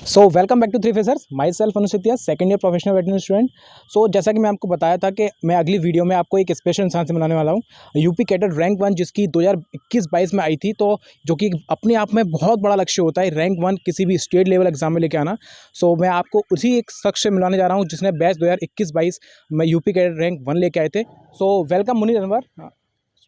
So welcome back to three facers myself Anusitya second year professional veterinary student. So जैसा कि मैं आपको बताया था कि मैं अगली वीडियो में आपको एक स्पेशल इंसान से मिलाने वाला हूँ, यूपी कैडेट रैंक 1 जिसकी 2021-22 में आई थी, तो जो कि अपने आप में बहुत बड़ा लक्ष्य होता है रैंक 1 किसी भी स्टेट लेवल एग्जाम में लेके आना। सो मैं आपको उसी एक शख्स से मिलाने जा रहा हूँ जिसने बैच 2021-22 में यूपी कैडेट रैंक 1 लेके आए थे। So welcome Munir Anwar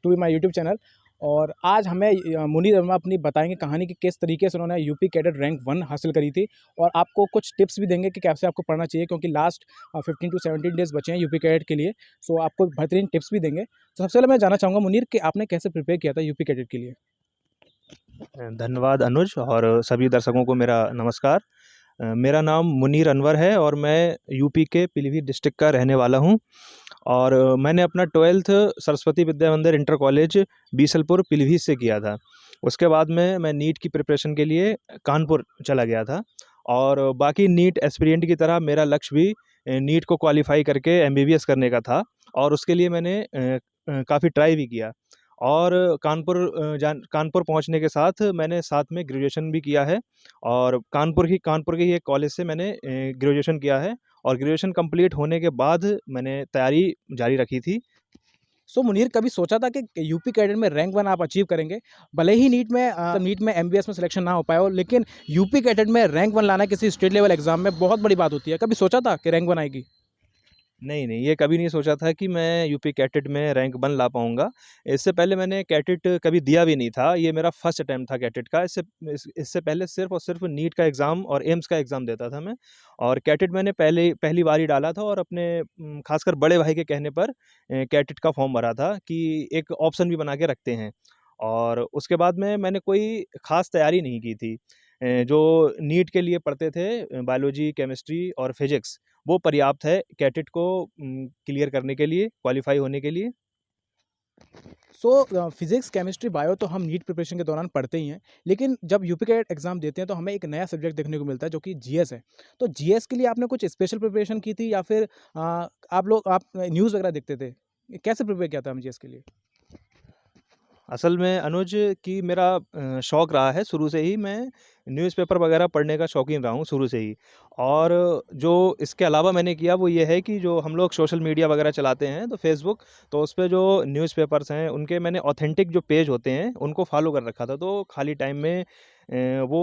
to my YouTube channel. और आज हमें मुनीर अनवर अपनी बताएंगे कहानी कि किस तरीके से उन्होंने यूपी कैडेट रैंक 1 हासिल करी थी, और आपको कुछ टिप्स भी देंगे कि कैसे आपको पढ़ना चाहिए, क्योंकि लास्ट 15 टू 17 डेज बचे हैं यूपी कैडेट के लिए। सो आपको बेहतरीन टिप्स भी देंगे। तो सबसे पहले मैं जानना चाहूँगा मुनीर कि आपने कैसे प्रिपेयर किया था यूपी कैडेट के लिए। धन्यवाद अनुज और सभी दर्शकों को मेरा नमस्कार। मेरा नाम मुनीर अनवर है और मैं यूपी के पीलीभीत डिस्ट्रिक्ट का रहने वाला हूं। और मैंने अपना 12th सरस्वती विद्या मंदिर इंटर कॉलेज बीसलपुर पीलीभीत से किया था। उसके बाद में मैं नीट की प्रिपरेशन के लिए कानपुर चला गया था। और बाकी नीट एस्पिरेंट की तरह मेरा लक्ष्य भी नीट को क्वालिफाई करके एमबीबीएस करने का था, और उसके लिए मैंने काफ़ी ट्राई भी किया। और कानपुर पहुंचने के साथ मैंने साथ में ग्रेजुएशन भी किया है। और कानपुर की एक कॉलेज से मैंने ग्रेजुएशन किया है, और ग्रेजुएशन कंप्लीट होने के बाद मैंने तैयारी जारी रखी थी। सो मुनीर, कभी सोचा था कि यूपी कैडेट में रैंक 1 आप अचीव करेंगे? भले ही नीट में एमबीएस में सिलेक्शन ना हो पाया हो, लेकिन यूपी कैडेट में रैंक 1 लाना किसी स्टेट लेवल एग्जाम में बहुत बड़ी बात होती है। कभी सोचा था कि रैंक 1 आएगी? नहीं, नहीं, ये कभी नहीं सोचा था कि मैं यूपी कैटेट में रैंक 1 ला पाऊँगा। इससे पहले मैंने कैटेट कभी दिया भी नहीं था, ये मेरा फर्स्ट अटेम्प्ट था कैटेट का। इससे पहले सिर्फ़ और सिर्फ़ नीट का एग्ज़ाम और एम्स का एग्ज़ाम देता था मैं। और कैटेट मैंने पहली बार ही डाला था, और अपने ख़ासकर बड़े भाई के कहने पर कैटेट का फॉर्म भरा था कि एक ऑप्शन भी बना के रखते हैं। और उसके बाद में मैंने कोई ख़ास तैयारी नहीं की थी। जो नीट के लिए पढ़ते थे बायोलॉजी, केमिस्ट्री और फिज़िक्स, वो पर्याप्त है कैटेट को क्लियर करने के लिए, क्वालिफ़ाई होने के लिए। सो फिजिक्स, केमिस्ट्री, बायो तो हम नीट प्रिपरेशन के दौरान पढ़ते ही हैं, लेकिन जब यूपी कैडेट एग्जाम देते हैं तो हमें एक नया सब्जेक्ट देखने को मिलता है जो कि जीएस है। तो जीएस के लिए आपने कुछ स्पेशल प्रिपरेशन की थी, या फिर आप न्यूज़ वगैरह देखते थे? कैसे प्रिपेयर किया था हम जीएस के लिए? असल में अनुज कि मेरा शौक रहा है शुरू से ही। मैं न्यूज़पेपर वगैरह पढ़ने का शौकीन रहा हूँ शुरू से ही। और जो इसके अलावा मैंने किया वो ये है कि जो हम लोग सोशल मीडिया वगैरह चलाते हैं तो फेसबुक, तो उस पे जो न्यूज़पेपर्स हैं उनके मैंने ऑथेंटिक जो पेज होते हैं उनको फॉलो कर रखा था। तो खाली टाइम में वो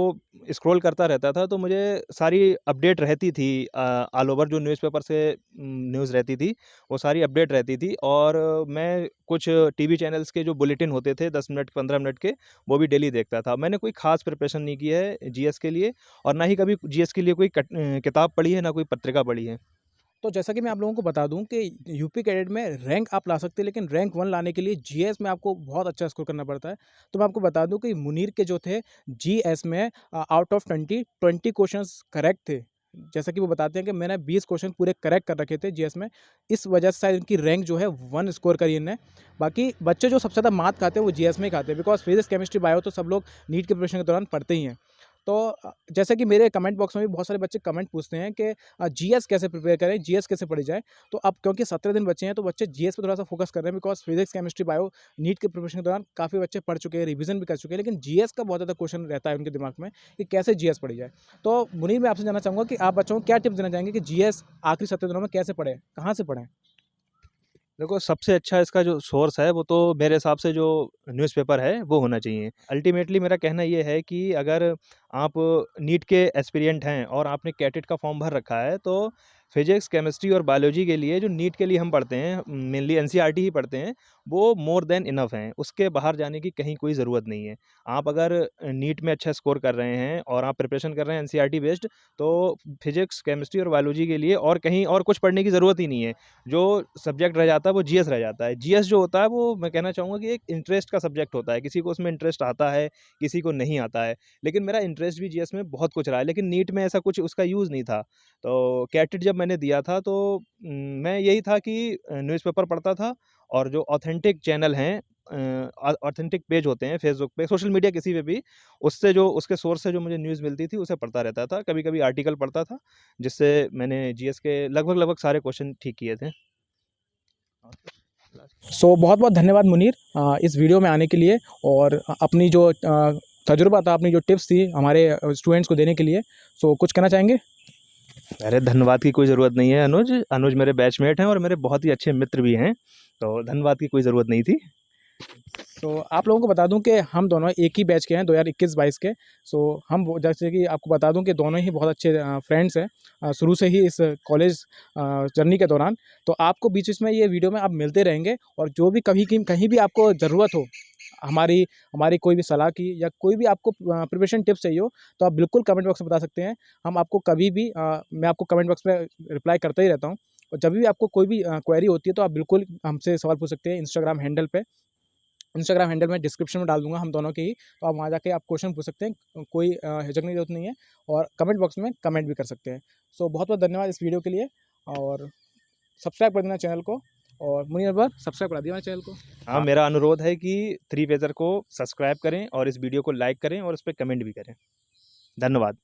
स्क्रॉल करता रहता था, तो मुझे सारी अपडेट रहती थी। ऑल ओवर जो न्यूज़पेपर से न्यूज़ रहती थी वो सारी अपडेट रहती थी। और मैं कुछ टीवी चैनल्स के जो बुलेटिन होते थे 10 मिनट 15 मिनट के, वो भी डेली देखता था। मैंने कोई ख़ास प्रिपरेशन नहीं की है जीएस के लिए, और ना ही कभी जीएस के लिए कोई किताब पढ़ी है, ना कोई पत्रिका पढ़ी है। तो जैसा कि मैं आप लोगों को बता दूं कि यूपी कैडेट में रैंक आप ला सकते हैं, लेकिन रैंक 1 लाने के लिए जीएस में आपको बहुत अच्छा स्कोर करना पड़ता है। तो मैं आपको बता दूं कि मुनीर के जो थे जीएस में आउट ऑफ 20 क्वेश्चंस करेक्ट थे। जैसा कि वो बताते हैं कि मैंने 20 क्वेश्चन पूरे करेक्ट कर रखे थे जीएस में, इस वजह से शायद इनकी रैंक जो है 1 स्कोर करी इनने। बाकी बच्चे जो सबसे ज़्यादा मार्क्स खाते हैं वो जीएस में ही खाते हैं, बिकॉज फिजिक्स, केमिस्ट्री, बायो तो सब लोग नीट के प्रिपरेशन के दौरान पढ़ते ही हैं। तो जैसे कि मेरे कमेंट बॉक्स में भी बहुत सारे बच्चे कमेंट पूछते हैं कि जीएस कैसे प्रिपेयर करें, जीएस कैसे पढ़ी जाए। तो अब क्योंकि 17 दिन बचे हैं तो बच्चे जीएस पे थोड़ा सा फोकस कर रहे हैं, because physics, chemistry, bio NEET के प्रिपरेशन के दौरान काफ़ी बच्चे पढ़ चुके हैं, रिवीजन भी कर चुके हैं, लेकिन जीएस का बहुत ज़्यादा क्वेश्चन रहता है उनके दिमाग में कि कैसे जीएस पढ़ी जाए। तो मुनीर, मैं आपसे जानना चाहूँगा कि आप बच्चों को क्या टिप्स देना चाहेंगे कि जीएस आखिरी 17 दिनों में कैसे पढ़ें, कहाँ से पढ़ें? देखो, सबसे अच्छा इसका जो सोर्स है वो तो मेरे हिसाब से जो न्यूज़पेपर है वो होना चाहिए। अल्टीमेटली मेरा कहना ये है कि अगर आप नीट के एस्पिरेंट हैं और आपने कैटेट का फॉर्म भर रखा है, तो फिजिक्स, केमिस्ट्री और बायोलॉजी के लिए जो नीट के लिए हम पढ़ते हैं, मेनली एनसीईआरटी ही पढ़ते हैं, वो मोर देन इनफ हैं। उसके बाहर जाने की कहीं कोई ज़रूरत नहीं है। आप अगर नीट में अच्छा स्कोर कर रहे हैं और आप प्रिपरेशन कर रहे हैं एनसीईआरटी बेस्ड, तो फिजिक्स, केमिस्ट्री और बायोलॉजी के लिए और कहीं और कुछ पढ़ने की ज़रूरत ही नहीं है। जो सब्जेक्ट रह जाता है वो जीएस रह जाता है। जीएस जो होता है वो मैं कहना चाहूँगा कि एक इंटरेस्ट का सब्जेक्ट होता है। किसी को उसमें इंटरेस्ट आता है, किसी को नहीं आता है। लेकिन मेरा इंटरेस्ट भी जीएस में बहुत कुछ रहा है, लेकिन नीट में ऐसा कुछ उसका यूज़ नहीं था। तो कैटेट जब मैंने दिया था तो मैं यही था कि न्यूज़पेपर पढ़ता था, और जो ऑथेंटिक चैनल हैं, ऑथेंटिक पेज होते हैं फेसबुक पे, सोशल मीडिया किसी पे भी, उससे जो उसके सोर्स से जो मुझे न्यूज़ मिलती थी उसे पढ़ता रहता था। कभी-कभी आर्टिकल पढ़ता था, जिससे मैंने जीएस के लगभग-लगभग सारे क्वेश्चन ठीक किए थे। सो बहुत बहुत धन्यवाद मुनीर इस वीडियो में आने के लिए, और अपनी जो तजुर्बा था, आपने जो टिप्स थी हमारे स्टूडेंट्स को देने के लिए, सो कुछ कहना चाहेंगे? अरे धन्यवाद की कोई ज़रूरत नहीं है अनुज। अनुज मेरे बैचमेट हैं और मेरे बहुत ही अच्छे मित्र भी हैं, तो धन्यवाद की कोई ज़रूरत नहीं थी। तो आप लोगों को बता दूं कि हम दोनों एक ही बैच के हैं 2021-22 के। सो हम जैसे कि आपको बता दूं कि दोनों ही बहुत अच्छे फ्रेंड्स हैं शुरू से ही इस कॉलेज जर्नी के दौरान। तो आपको बीच बीच में ये वीडियो में आप मिलते रहेंगे, और जो भी कहीं भी आपको ज़रूरत हो हमारी हमारी कोई भी सलाह की, या कोई भी आपको प्रिपरेशन टिप्स चाहिए हो, तो आप बिल्कुल कमेंट बॉक्स में बता सकते हैं। हम आपको कभी भी मैं आपको कमेंट बॉक्स में रिप्लाई करता ही रहता हूँ। और जब भी आपको कोई भी क्वेरी होती है तो आप बिल्कुल हमसे सवाल पूछ सकते हैं इंस्टाग्राम हैंडल पे। इंस्टाग्राम हैंडल मैं डिस्क्रिप्शन में डाल दूँगा हम दोनों के ही, तो आप वहाँ जाके आप क्वेश्चन पूछ सकते हैं। कोई हिचकने की ज़रूरत नहीं है, और कमेंट बॉक्स में कमेंट भी कर सकते हैं। सो बहुत-बहुत धन्यवाद इस वीडियो के लिए, और सब्सक्राइब कर देना चैनल को, और मुनीर अकबर सब्सक्राइब करा दिया हमारे चैनल को। हाँ, मेरा अनुरोध है कि थ्री फेज़र को सब्सक्राइब करें और इस वीडियो को लाइक करें और उस पे कमेंट भी करें। धन्यवाद।